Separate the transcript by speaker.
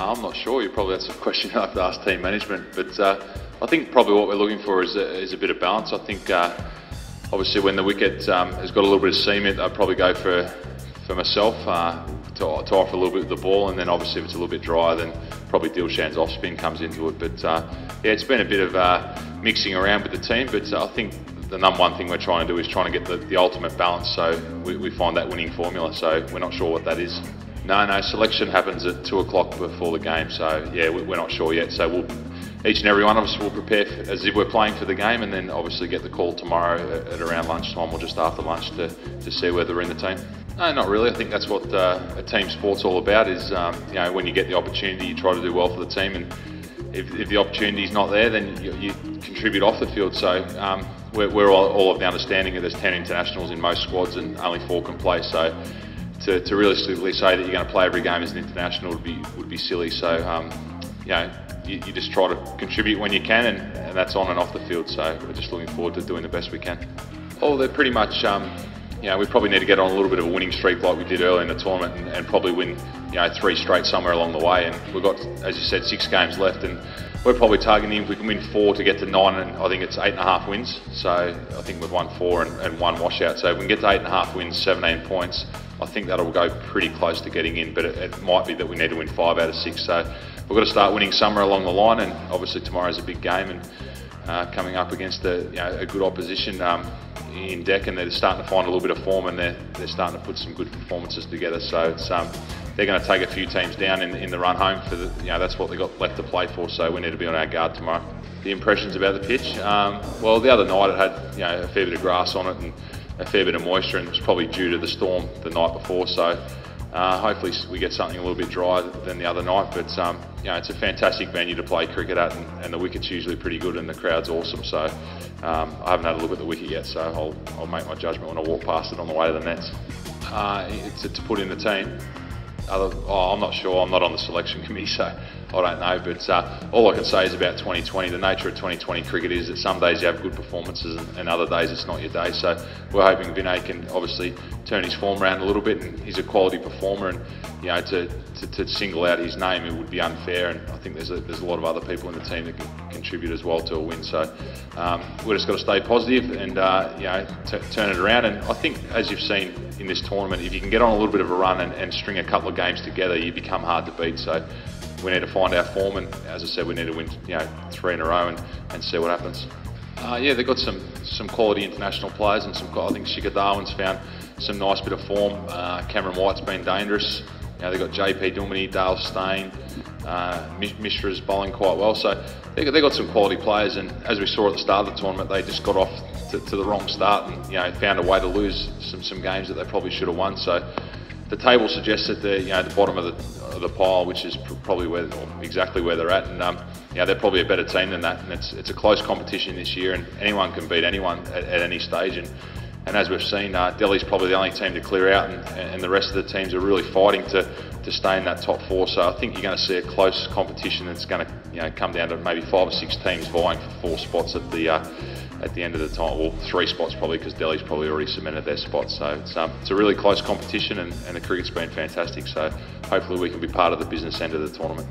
Speaker 1: I'm not sure. That's a question you have to ask team management. But I think probably what we're looking for is a bit of balance. I think obviously when the wicket has got a little bit of cement, I'd probably go for myself to offer a little bit of the ball, and then obviously if it's a little bit drier, then probably Dilshan's off spin comes into it. But yeah, it's been a bit of mixing around with the team. But I think the number one thing we're trying to do is trying to get the ultimate balance, so we find that winning formula. So we're not sure what that is. No, selection happens at 2 o'clock before the game, so yeah, we're not sure yet. So each and every one of us will prepare as if we're playing for the game, and then obviously get the call tomorrow at around lunchtime or just after lunch to see whether we're in the team. No, not really. I think that's what a team sport's all about, is you know, when you get the opportunity, you try to do well for the team, and if the opportunity's not there, then you contribute off the field. So we're all of the understanding that there's 10 internationals in most squads and only 4 can play. So to realistically say that you're going to play every game as an international would be silly. So you know, you just try to contribute when you can, and that's on and off the field. So we're just looking forward to doing the best we can. Oh, they're pretty much, you know, we probably need to get on a little bit of a winning streak like we did early in the tournament, and probably win, you know, 3 straight somewhere along the way. And we've got, as you said, 6 games left, and we're probably targeting, if we can win 4 to get to 9, and I think it's 8.5 wins. So I think we've won 4 and 1 washout. So if we can get to 8.5 wins, 17 points, I think that'll go pretty close to getting in, but it might be that we need to win 5 out of 6. So we've got to start winning somewhere along the line, and obviously tomorrow's a big game, and coming up against a good opposition in deck, and they're starting to find a little bit of form, and they're starting to put some good performances together. So it's they're going to take a few teams down in the run home for that's what they've got left to play for. So we need to be on our guard tomorrow. The impressions about the pitch, well, the other night it had a fair bit of grass on it and a fair bit of moisture, and it was probably due to the storm the night before. So hopefully we get something a little bit drier than the other night. But it's a fantastic venue to play cricket at, and the wicket's usually pretty good, and the crowd's awesome. So I haven't had a look at the wicket yet, so I'll make my judgment when I walk past it on the way to the nets. To put in the team, I'm not sure. I'm not on the selection committee, so I don't know. But all I can say is about 2020. The nature of 2020 cricket is that some days you have good performances, and other days it's not your day. So we're hoping Vinay can obviously turn his form around a little bit, and he's a quality performer. And to single out his name, it would be unfair. And I think there's a lot of other people in the team that can contribute as well to a win. So we've just got to stay positive and turn it around. And I think, as you've seen in this tournament, if you can get on a little bit of a run and string a couple of games together, you become hard to beat. So we need to find our form, and as I said, we need to win 3 in a row and see what happens. Yeah, they've got some quality international players, and I think Shikhar Dhawan's found some nice bit of form. Cameron White's been dangerous. They've got JP Duminy, Dale Steyn, Mishra's bowling quite well. So they've got some quality players, and as we saw at the start of the tournament, they just got off to the wrong start, and found a way to lose some games that they probably should have won. So the table suggests that they're the bottom of the pile, which is probably exactly where they're at, and they're probably a better team than that. And it's a close competition this year, and anyone can beat anyone at any stage. And as we've seen, Delhi's probably the only team to clear out, and the rest of the teams are really fighting to stay in that top 4. So I think you're going to see a close competition that's going to come down to maybe 5 or 6 teams vying for 4 spots at the end of the time. Well, 3 spots probably, because Delhi's probably already cemented their spot. So it's a really close competition, and the cricket's been fantastic. So hopefully we can be part of the business end of the tournament.